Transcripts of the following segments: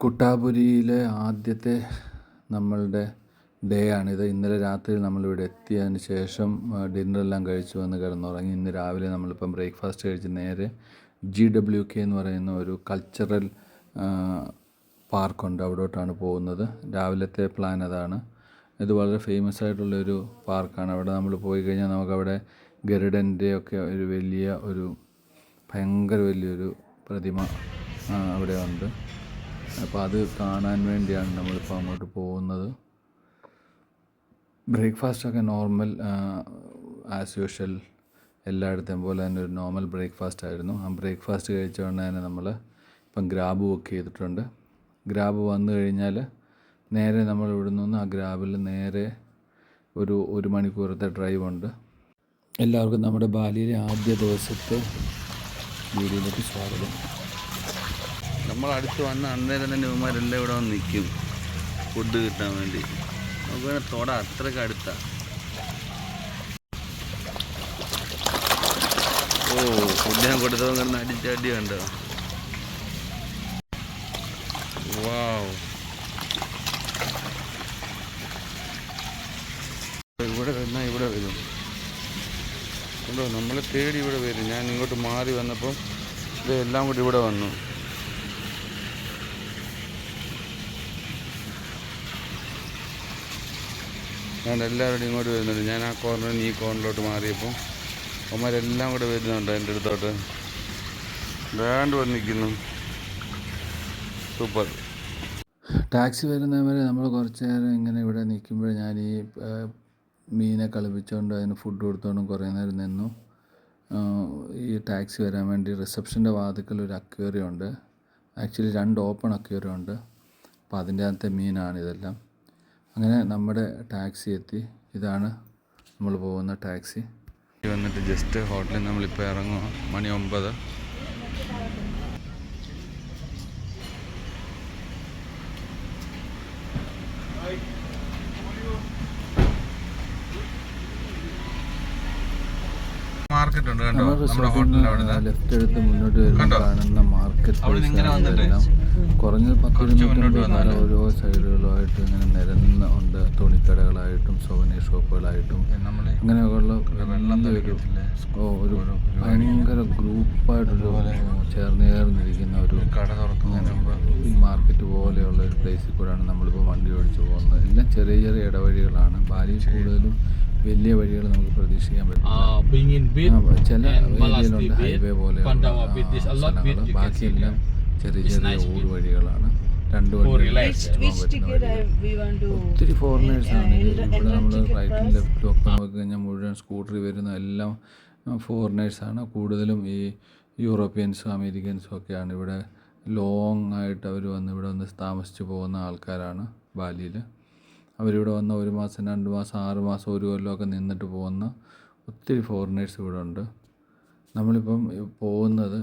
കുട്ടാപുരിയിലെ ആദ്യത്തെ നമ്മളുടെ ഡേ ആണിത്. ഇന്നലെ രാത്രി നമ്മളിവിടെ എത്തിയതിന് ശേഷം ഡിന്നറെല്ലാം കഴിച്ച് വന്ന് കിടന്നുറങ്ങി. ഇന്ന് രാവിലെ നമ്മളിപ്പം ബ്രേക്ക്ഫാസ്റ്റ് കഴിച്ച് നേരെ GWK എന്ന് പറയുന്ന ഒരു കൾച്ചറൽ പാർക്കുണ്ട്, അവിടോട്ടാണ് പോകുന്നത്. രാവിലത്തെ പ്ലാൻ അതാണ്. ഇത് വളരെ ഫേമസ് ആയിട്ടുള്ളൊരു പാർക്കാണ്. അവിടെ നമ്മൾ പോയി കഴിഞ്ഞാൽ നമുക്കവിടെ ഗരുഡൻ്റെ ഒക്കെ ഒരു ഭയങ്കര വലിയൊരു പ്രതിമ അവിടെ ഉണ്ട്. അപ്പോൾ അത് കാണാൻ വേണ്ടിയാണ് നമ്മളിപ്പോൾ അങ്ങോട്ട് പോകുന്നത്. ബ്രേക്ക്ഫാസ്റ്റൊക്കെ നോർമൽ ആസ് യൂഷ്വൽ എല്ലായിടത്തെയും പോലെ തന്നെ ഒരു നോർമൽ ബ്രേക്ക്ഫാസ്റ്റ് ആയിരുന്നു. ആ ബ്രേക്ക്ഫാസ്റ്റ് കഴിച്ചുകൊണ്ട് തന്നെ നമ്മൾ ഇപ്പം ഗ്രാബ് ബുക്ക് ചെയ്തിട്ടുണ്ട്. ഗ്രാബ് വന്നു കഴിഞ്ഞാൽ നേരെ നമ്മൾ ഇവിടെ നിന്ന് ആ ഗ്രാബിൽ നേരെ ഒരു മണിക്കൂറത്തെ ഡ്രൈവ് ഉണ്ട്. എല്ലാവർക്കും നമ്മുടെ ബാലിയിലെ ആദ്യ ദിവസത്തെ വീഡിയോയിലേക്ക് സ്വാഗതം. നമ്മൾ അടുത്ത് വന്ന അന്നേരം തന്നെ ഇവന്മാരെല്ലാം ഇവിടെ വന്ന് നിൽക്കും ഫുഡ് കിട്ടാൻ വേണ്ടി. നമുക്ക് തൊട അത്രയ്ക്ക് അടുത്താണ്. ഫുഡ് ഞാൻ കൊടുത്തവൻ കിടന്ന് അടിച്ചടി കണ്ടോ. വാവ്, ഇവിടെ വന്നാൽ ഇവിടെ വരും കണ്ടോ, നമ്മളെ തേടി ഇവിടെ വരും. ഞാൻ ഇങ്ങോട്ട് മാറി വന്നപ്പോൾ ഇതെല്ലാം കൂടി ഇവിടെ വന്നു. ഞാൻ എല്ലാവരോടും ഇങ്ങോട്ട് വരുന്നുണ്ട്. ഞാൻ ആ കോർണറിൽ നിന്ന് ഈ കോർണറിലോട്ട് മാറിയപ്പോൾ അവന്മാരെല്ലാം കൂടെ വരുന്നുണ്ട് എൻ്റെ അടുത്തോട്ട്. വേണ്ട വന്ന് നിൽക്കുന്നു. സൂപ്പർ. ടാക്സി വരുന്നവരെ നമ്മൾ കുറച്ച് നേരം ഇങ്ങനെ ഇവിടെ നിൽക്കുമ്പോൾ ഞാൻ ഈ മീനെ കളിപ്പിച്ചുകൊണ്ട് അതിന് ഫുഡ് കൊടുത്തുകൊണ്ടും കുറേ നേരം നിന്നു. ഈ ടാക്സി വരാൻ വേണ്ടി റിസപ്ഷൻ്റെ വാതിക്കൽ ഒരു അക്വേറിയം ഉണ്ട്. ആക്ച്വലി 2 ഓപ്പൺ അക്വേറിയം ഉണ്ട്. അപ്പോൾ അതിൻ്റെ അകത്തെ മീനാണിതെല്ലാം. അങ്ങനെ നമ്മുടെ ടാക്സി എത്തി. ഇതാണ് നമ്മൾ പോകുന്ന ടാക്സി. വന്നിട്ട് ജസ്റ്റ് ഹോട്ടലിൽ നമ്മളിപ്പോൾ ഇറങ്ങുക. മണി 9. മാർക്കറ്റ് ഉണ്ട് കണ്ടോ, നമ്മുടെ ഹോട്ടലിൽ അവിടെ ലെഫ്റ്റ് എടുത്ത് മുന്നോട്ട് വരുമ്പോൾ കാണുന്ന മാർക്കറ്റ് എല്ലാം കുറഞ്ഞത് 10 ഓരോ സൈഡുകളായിട്ട് ഇങ്ങനെ നിരന്ന് ഉണ്ട്. തുണിക്കടകളായിട്ടും സോവനീർ ഷോപ്പുകളായിട്ടും അങ്ങനെയൊക്കെയുള്ള ഒരു ഭയങ്കര ഗ്രൂപ്പായിട്ടൊരു ചേർന്നിരിക്കുന്ന ഒരു കട തുറക്കുന്നതിന് ഈ മാർക്കറ്റ് പോലെയുള്ള ഒരു പ്ലേസിൽ കൂടെയാണ് നമ്മളിപ്പോൾ വണ്ടി ഓടിച്ച് പോകുന്നത്. എല്ലാം ചെറിയ ചെറിയ ഇടവഴികളാണ്. ബാലിയിൽ കൂടുതലും വലിയ വഴികൾ നമുക്ക് പ്രതീക്ഷിക്കാൻ പറ്റും. ചില ഏരിയയിലുണ്ട് ഹൈവേ പോലെയുള്ള സ്ഥലങ്ങൾ, ബാക്കിയെല്ലാം ചെറിയ ചെറിയ ഊട് വഴികളാണ്. 2 വഴി ഒത്തിരി ഫോറിനേഴ്സാണ്. ഇവിടെ നമ്മൾ റൈറ്റും ലെഫ്റ്റും ഒക്കെ നോക്കി കഴിഞ്ഞാൽ മുഴുവൻ സ്കൂട്ടറിൽ വരുന്ന എല്ലാം ഫോറിനേഴ്സാണ്. കൂടുതലും ഈ യൂറോപ്യൻസും അമേരിക്കൻസും ഒക്കെയാണ് ഇവിടെ ലോങ് ആയിട്ട് അവർ ഇവിടെ വന്ന് താമസിച്ച് പോകുന്ന ആൾക്കാരാണ് ബാലിയിൽ. അവരിവിടെ വന്ന് 1 മാസം 2 മാസം 6 മാസം 1 കൊല്ലമൊക്കെ നിന്നിട്ട് പോകുന്ന ഒത്തിരി ഫോറിനേഴ്സ് ഇവിടെ ഉണ്ട്. നമ്മളിപ്പം പോകുന്നത്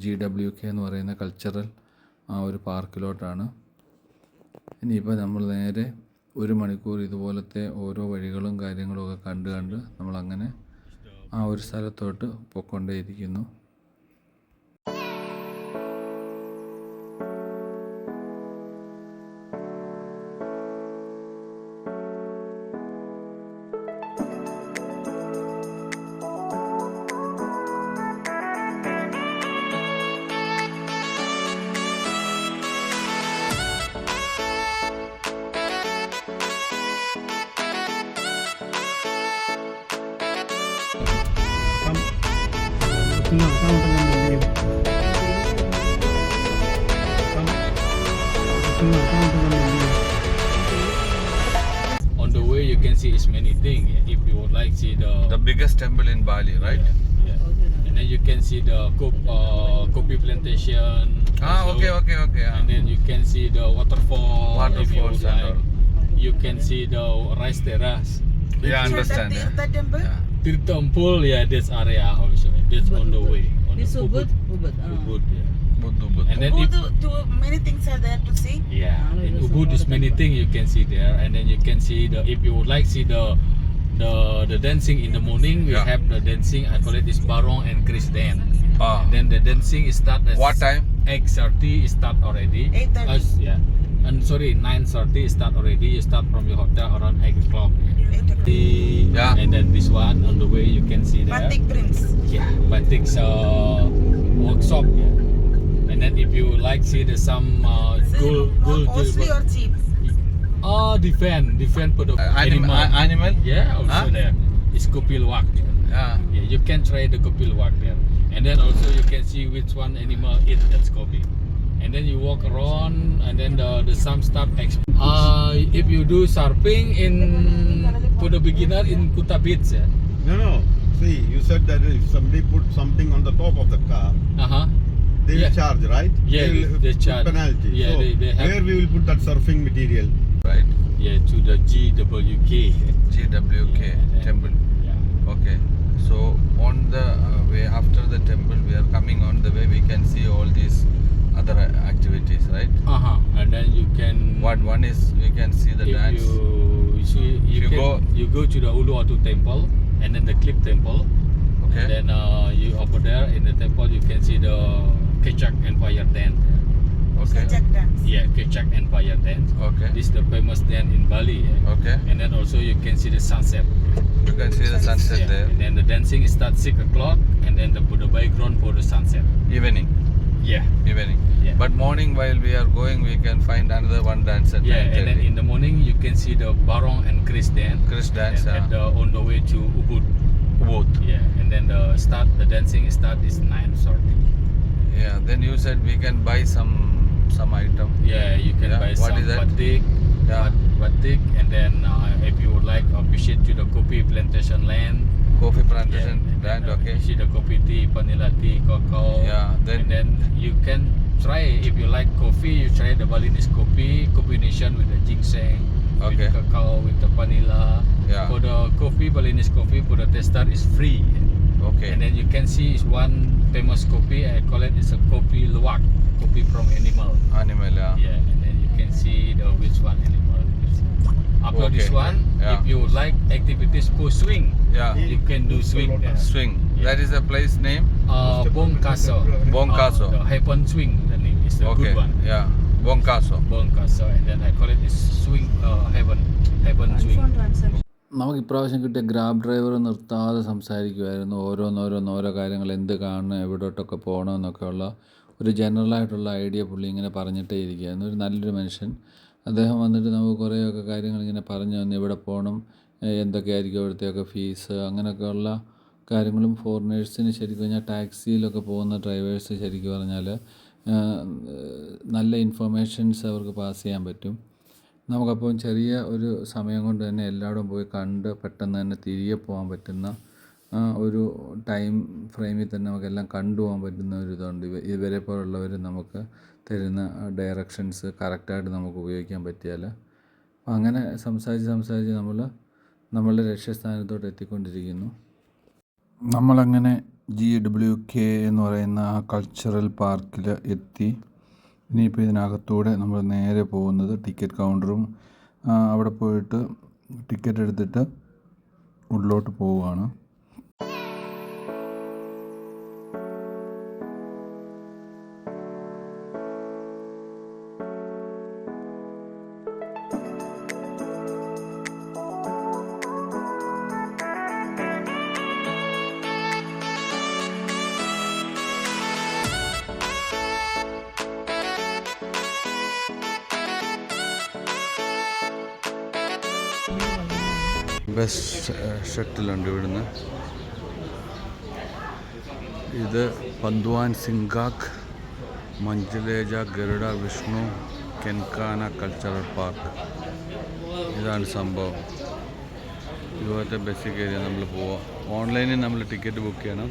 GWK എന്ന് പറയുന്ന കൾച്ചറൽ ഒരു പാർക്കിലോട്ടാണ്. ഇനിയിപ്പോൾ നമ്മൾ നേരെ 1 മണിക്കൂർ ഇതുപോലത്തെ ഓരോ വഴികളും കാര്യങ്ങളും ഒക്കെ കണ്ട് നമ്മളങ്ങനെ ആ ഒരു സ്ഥലത്തോട്ട് പോയിക്കൊണ്ടേയിരിക്കുന്നു. On the way, you can see as many things. If you would like see the biggest temple in Bali, right? Yeah. And then you can see the coffee plantation. Okay. And then you can see the waterfall. If you would like. You can see the rice terrace. Yeah, understand. The temple? Yeah. Tirthampul, yeah, this area also. That's on the way. This Ubud? Ubud, yeah. Ubud. And then Many things are there to see. Yeah, in Ubud is many things you can see there, and then you can see if you would like see the dancing in the morning, we have the dancing. I call it is Barong and Chris Dan. And then the dancing is start at What time? 8:30 it start already. 8:30. Yeah. And sorry, 9:30 it start already. You start from your hotel around 8 o'clock. 8 o'clock. Yeah. And then this one on the way you can see there. Batik prints. Yeah, Batik's workshop. Yeah. And then if you like see there's some Is it gold more costly or cheap? different for the Animal. Animal? Yeah, also Huh? there. It's Kopi Luwak. Yeah. Yeah, you can try the Kopi Luwak there. And then also you can see which one animal eat that kopi. And then you walk around and then the some stuff if you do surfing in for the beginner in Kuta Beach. Yeah. No. See, you said that if somebody put something on the top of the car, Uh-huh. they will Yeah. charge, right? Yeah, they put charge. penalty. Yeah, so they have- where we will put that surfing material? Right. Yeah, to the GWK. GWK Yeah. temple. Yeah. Okay. So on the way after the temple, we are coming on the way. We can see all these other activities, right? And then you can What one is we can see the if dance. you see you go to the Uluwatu temple and then the Cliff temple. Okay. And then you over there in the temple you can see the Kecak Empire dance. Okay. Sajak dance. Yeah, Kecak Empire dance. Okay. This is the famous dance in Bali. Yeah. Okay. And then also you can see the sunset. You can see the sunset Yeah. there. And then the dancing starts 6 o'clock and then the background for the sunset. Evening. Yeah. Evening. Yeah. But morning while we are going, we can find another one dance at Yeah, and then 9:30. in the morning you can see the Barong and Chris dance. Chris dance. And on the way to Ubud. Both. Yeah, and then the dancing start is 9:30. Yeah. Then you said we can buy some item. Yeah, you can Yeah, buy what some is that? batik, Yeah. batik, and then if you would like visit to the coffee plantation land. Coffee plantation and land. then, Okay. You see the coffee tea, vanilla tea, cocoa. Yeah. And then you can try if you like coffee, you try the Balinese coffee combination with the ginseng, with Okay. the cacao, with the vanilla. Yeah. For the coffee, Balinese coffee, for the tester is free. Okay. And then you can see is one famous coffee. I call it is a Kopi Luwak, coffee from animal. Animal. Yeah. Yeah, and then you can see the which one animal. After this Okay. one, Yeah. if you like activities for swing, Yeah. you can do swing there. Swing. Yeah. That is the place name. Bongkaso. Bongkaso. The heaven swing. The name is a Okay. good one. Yeah. Bongkaso. Bongkaso, and then I call it is swing. Heaven swing. നമുക്ക് ഇപ്രാവശ്യം കിട്ടിയ grab driver നിർത്താതെ സംസാരിക്കുമായിരുന്നു. ഓരോ കാര്യങ്ങൾ എന്ത് കാണണം, എവിടോട്ടൊക്കെ പോകണമെന്നൊക്കെ ഉള്ള ഒരു ജനറലായിട്ടുള്ള ഐഡിയ പുള്ളി ഇങ്ങനെ പറഞ്ഞിട്ടേ ഇരിക്കുകയായിരുന്നു. ഒരു നല്ലൊരു മനുഷ്യൻ. അദ്ദേഹം വന്നിട്ട് നമുക്ക് കുറേയൊക്കെ കാര്യങ്ങൾ ഇങ്ങനെ പറഞ്ഞു തന്നു. എവിടെ പോകണം, എന്തൊക്കെയായിരിക്കും അവിടുത്തെയൊക്കെ ഫീസ്, അങ്ങനെയൊക്കെയുള്ള കാര്യങ്ങളും ഫോറിനേഴ്സിന് ശരിക്കും പറഞ്ഞാൽ ടാക്സിയിലൊക്കെ പോകുന്ന ഡ്രൈവേഴ്സ് ശരിക്കും പറഞ്ഞാൽ നല്ല ഇൻഫർമേഷൻസ് അവർക്ക് പാസ് ചെയ്യാൻ പറ്റും. നമുക്കപ്പം ചെറിയ ഒരു സമയം കൊണ്ട് തന്നെ എല്ലായിടും പോയി കണ്ട് പെട്ടെന്ന് തന്നെ തിരികെ പോകാൻ പറ്റുന്ന ഒരു ടൈം ഫ്രെയിമിൽ തന്നെ നമുക്കെല്ലാം കണ്ടുപോകാൻ പറ്റുന്ന ഒരു ഇതുണ്ട്. ഇവരെ പോലുള്ളവർ നമുക്ക് തരുന്ന ഡയറക്ഷൻസ് കറക്റ്റായിട്ട് നമുക്ക് ഉപയോഗിക്കാൻ പറ്റിയാൽ. അപ്പം അങ്ങനെ സംസാരിച്ച് നമ്മളുടെ ലക്ഷ്യസ്ഥാനത്തോട്ട് എത്തിക്കൊണ്ടിരിക്കുന്നു. നമ്മളങ്ങനെ GWK എന്ന് പറയുന്ന ആ കൾച്ചറൽ പാർക്കിൽ എത്തി. ഇനിയിപ്പോൾ ഇതിനകത്തൂടെ നമ്മൾ നേരെ പോകുന്നത് ടിക്കറ്റ് കൗണ്ടറും അവിടെ പോയിട്ട് ടിക്കറ്റ് എടുത്തിട്ട് ഉള്ളിലോട്ട് പോവുകയാണ്. ബസ് ഷട്ടിലുണ്ട് ഇവിടുന്ന്. ഇത് പന്ത്വാൻ സിംഗാക്ക് മഞ്ചലേജ ഗരുഡ വിഷ്ണു കെൻകാന കൾച്ചറൽ പാർക്ക്. ഇതാണ് സംഭവം. ഇതുപോലത്തെ ബസ്സിൽ കയറി നമ്മൾ പോവാം. ഓൺലൈനിൽ നമ്മൾ ടിക്കറ്റ് ബുക്ക് ചെയ്യണം.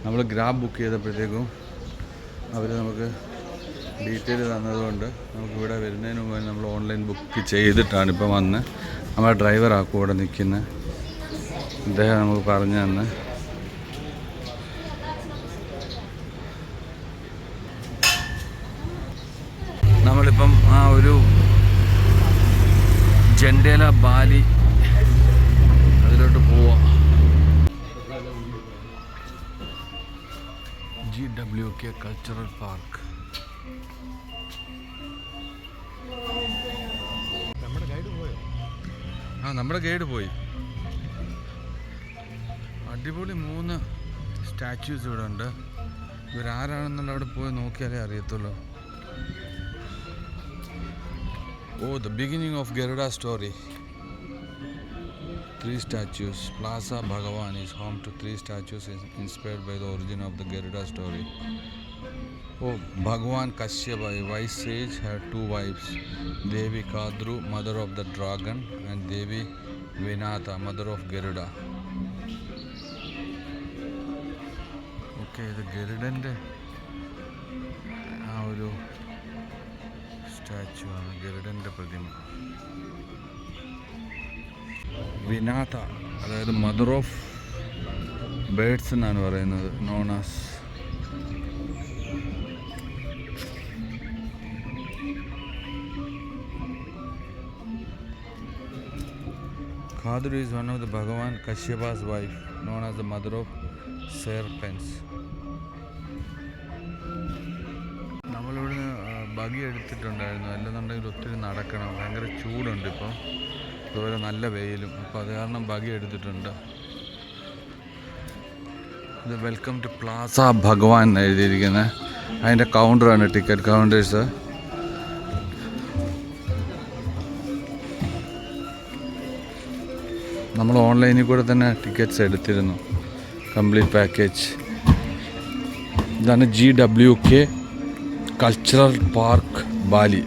നമ്മൾ ഗ്രാബ് ബുക്ക് ചെയ്തപ്പോഴത്തേക്കും അവർ നമുക്ക് ഡീറ്റെയിൽ തന്നതുകൊണ്ട് നമുക്കിവിടെ വരുന്നതിന് മുമ്പ് നമ്മൾ ഓൺലൈൻ ബുക്ക് ചെയ്തിട്ടാണ് ഇപ്പം വന്ന് നമ്മുടെ ഡ്രൈവറാണ് കൂടെ നിൽക്കുന്നത്. അദ്ദേഹം നമുക്ക് പറഞ്ഞു തന്ന് നമ്മളിപ്പം ആ ഒരു ജെൻഡേല ബാലി അതിലോട്ട് പോവാം. GWK cultural park. നമ്മുടെ ഗൈഡ് പോയി. അടിപൊളി 3 സ്റ്റാച്യൂസ് ഇവിടെ ഉണ്ട്. ഇവരാരാണെന്നുള്ള അവിടെ പോയി നോക്കിയാലേ അറിയത്തുള്ളൂ. The beginning of Garuda story. 3 statues. Plaza Bhagavan is home to 3 statues inspired by the origin of the Garuda story. Bhagavan Kashyapa, a wise sage, had 2 wives. Devi Kadru, mother of the dragon, and Devi Vinata, mother of Garuda. ഇത് ഗരുഡൻ്റെ ആ ഒരു statue ആണ്, ഗരുഡൻ്റെ പ്രതിമ. വിനാഥ, അതായത് mother of birds എന്നാണ് പറയുന്നത്, known as. Kadru is one of the Bhagavan Kashyapa's wife, known as the mother of serpents. നമ്മളിവിടുന്ന് ബഗി എടുത്തിട്ടുണ്ടായിരുന്നു, അല്ലെന്നുണ്ടെങ്കിൽ ഒത്തിരി നടക്കണം, ഭയങ്കര ചൂടുണ്ട് ഇപ്പോൾ, അതുപോലെ നല്ല വെയിലും, അപ്പോൾ അത് കാരണം ബഗി എടുത്തിട്ടുണ്ട്. ഇത് വെൽക്കം ടു പ്ലാസ ഭഗവാൻ എന്ന് എഴുതിയിരിക്കുന്നത്. അതിൻ്റെ കൗണ്ടറാണ്, ടിക്കറ്റ് കൗണ്ടേഴ്സ്. നമ്മൾ ഓൺലൈനിൽ കൂടെ തന്നെ ടിക്കറ്റ്സ് എടുത്തിരുന്നു, കംപ്ലീറ്റ് പാക്കേജ്. ഇതാണ് GWK കൾച്ചറൽ പാർക്ക് ബാലി.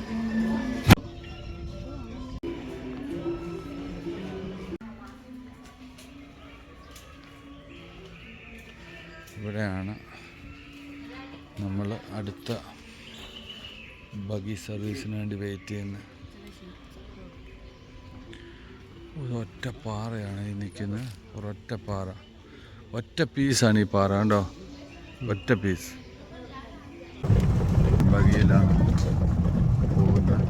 ഇവിടെയാണ് നമ്മൾ അടുത്ത ബഗി സർവീസിന് വേണ്ടി വെയിറ്റ് ചെയ്യുന്നത്. ഒരൊറ്റ പാറയാണ് ഈ നിൽക്കുന്നത്, ഒരൊറ്റ പാറ, ഒറ്റ പീസാണ് ഈ പാറ, കണ്ടോ, ഒറ്റ പീസ്. ബഗിയിലാണ് പോകുന്നത്.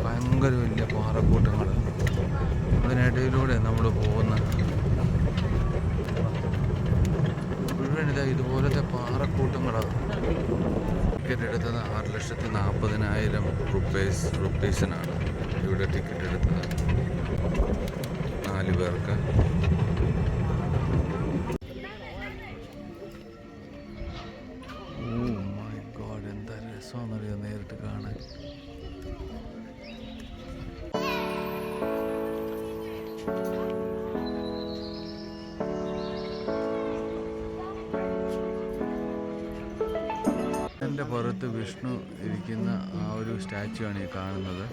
ഭയങ്കര വലിയ പാറക്കൂട്ടങ്ങൾ, അതിനിടയിലൂടെ നമ്മൾ പോകുന്നത്. മുഴുവൻ ഇതുപോലത്തെ പാറക്കൂട്ടങ്ങളാണ്. ടിക്കറ്റ് എടുത്തത് 6,40,000 റുപ്പീസിനാണ് ഇവിടെ ടിക്കറ്റ് എടുത്തത്, 4 പേർക്ക്. ഓ മൈ ഗോഡ്, എന്താ രസമാണെന്നറിയോ നേരിട്ട് കാണാൻ. എൻ്റെ പുറത്ത് വിഷ്ണു ഇരിക്കുന്ന ആ ഒരു സ്റ്റാച്ചു ആണ് ഈ കാണുന്നത്.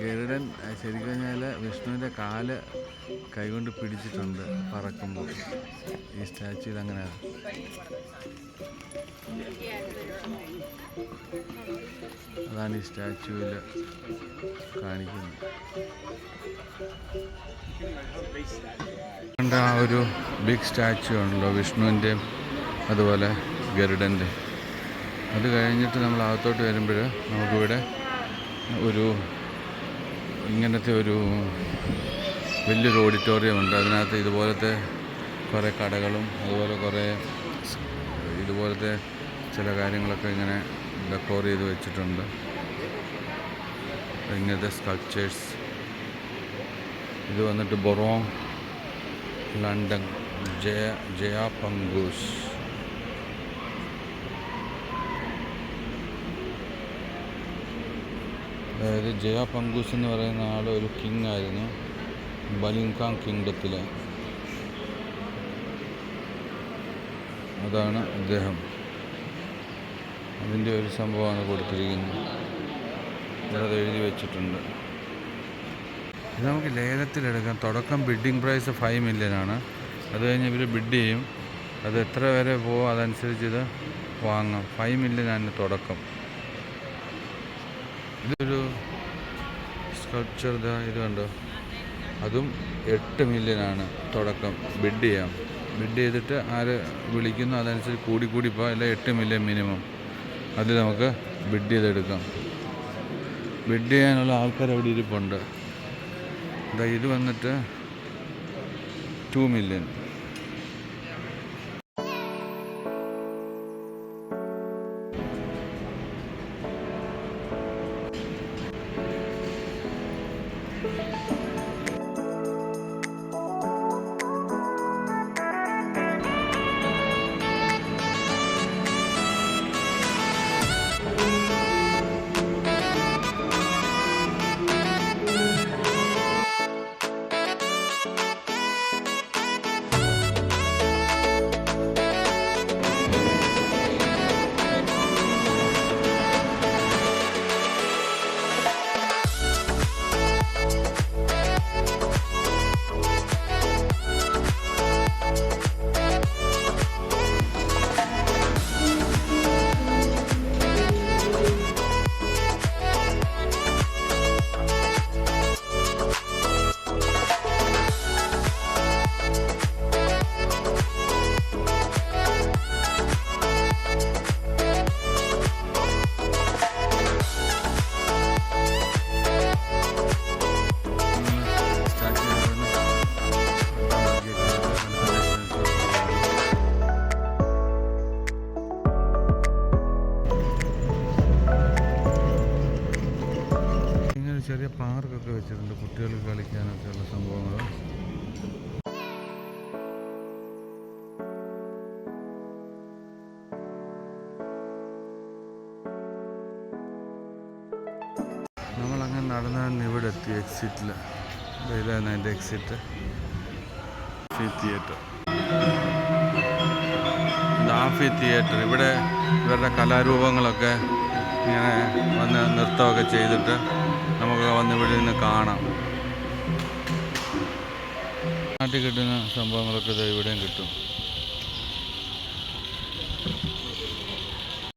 ഗരുഡൻ ശരിക്കും കഴിഞ്ഞാൽ വിഷ്ണുവിൻ്റെ കാല് കൈകൊണ്ട് പിടിച്ചിട്ടുണ്ട് പറക്കുമ്പോൾ. ഈ സ്റ്റാച്ചുവിൽ അങ്ങനെയാണ്. അതാണ് ഈ സ്റ്റാച്ചുവിൽ കാണിക്കുന്നത്. ആ ഒരു ബിഗ് സ്റ്റാച്ചു ഉണ്ടല്ലോ വിഷ്ണുവിൻ്റെയും അതുപോലെ ഗരുഡൻ്റെ. അത് കഴിഞ്ഞിട്ട് നമ്മൾ അകത്തോട്ട് വരുമ്പോൾ നമുക്കിവിടെ ഒരു ഇങ്ങനത്തെ ഒരു വലിയൊരു ഓഡിറ്റോറിയം ഉണ്ട്. അതിനകത്ത് ഇതുപോലത്തെ കുറേ കടകളും അതുപോലെ കുറേ ഇതുപോലത്തെ ചില കാര്യങ്ങളൊക്കെ ഇങ്ങനെ ഡെക്കോർ ചെയ്ത് വെച്ചിട്ടുണ്ട്. ഇങ്ങനത്തെ സ്കൾപ്ചേഴ്സ്. ഇത് വന്നിട്ട് ബൊറോങ്, ലണ്ടൻ, ജയ പങ്കൂസ്. അതായത് ജയ പങ്കൂസ് എന്ന് പറയുന്ന ആൾ ഒരു കിങ് ആയിരുന്നു, ബലിംകാങ് കിങ്ഡത്തിലെ. അതാണ് അദ്ദേഹം. അതിൻ്റെ ഒരു സംഭവമാണ് കൊടുത്തിരിക്കുന്നത്. അത് എഴുതി വെച്ചിട്ടുണ്ട്. ഇത് നമുക്ക് ലേലത്തിലെടുക്കാം. തുടക്കം ബിഡിങ് പ്രൈസ് 5 million ആണ്. അത് കഴിഞ്ഞ് ഇവർ ബിഡ് ചെയ്യും. അത് എത്ര വരെ പോകും അതനുസരിച്ച് ഇത് വാങ്ങാം. 5 million ആണ് തുടക്കം. ഇതൊരു സ്കൾപ്ചർ, ഇത് കണ്ടോ, അതും 8 million ആണ് തുടക്കം. ബിഡ് ചെയ്യാം. ബിഡ് ചെയ്തിട്ട് ആര് വിളിക്കുന്നു അതനുസരിച്ച് കൂടി പോകാം. അല്ല 8 million മിനിമം. അതിൽ നമുക്ക് ബിഡ് ചെയ്തെടുക്കാം. ബിഡ് ചെയ്യാനുള്ള ആൾക്കാർ അവിടെ ഇരിപ്പുണ്ട്. ഇത് വന്നിട്ട് 2 million. ചെറിയ പാർക്കൊക്കെ വെച്ചിട്ടുണ്ട് കുട്ടികൾക്ക് കളിക്കാനൊക്കെ ഉള്ള സംഭവങ്ങൾ. നമ്മളങ്ങനെ നടന്ന് ഇവിടെ എത്തി എക്സിറ്റിൽ. ഇതാണ് എൻ്റെ എക്സിറ്റ്. Theatre, amphi theatre. ഇവിടെ ഇവരുടെ കലാരൂപങ്ങളൊക്കെ ഇങ്ങനെ വന്ന് നൃത്തമൊക്കെ ചെയ്തിട്ട് നമുക്ക് വന്ന് ഇവിടെ നിന്ന് കാണാം. നാട്ടിൽ കിട്ടുന്ന സംഭവങ്ങളൊക്കെ ഇവിടെയും കിട്ടും.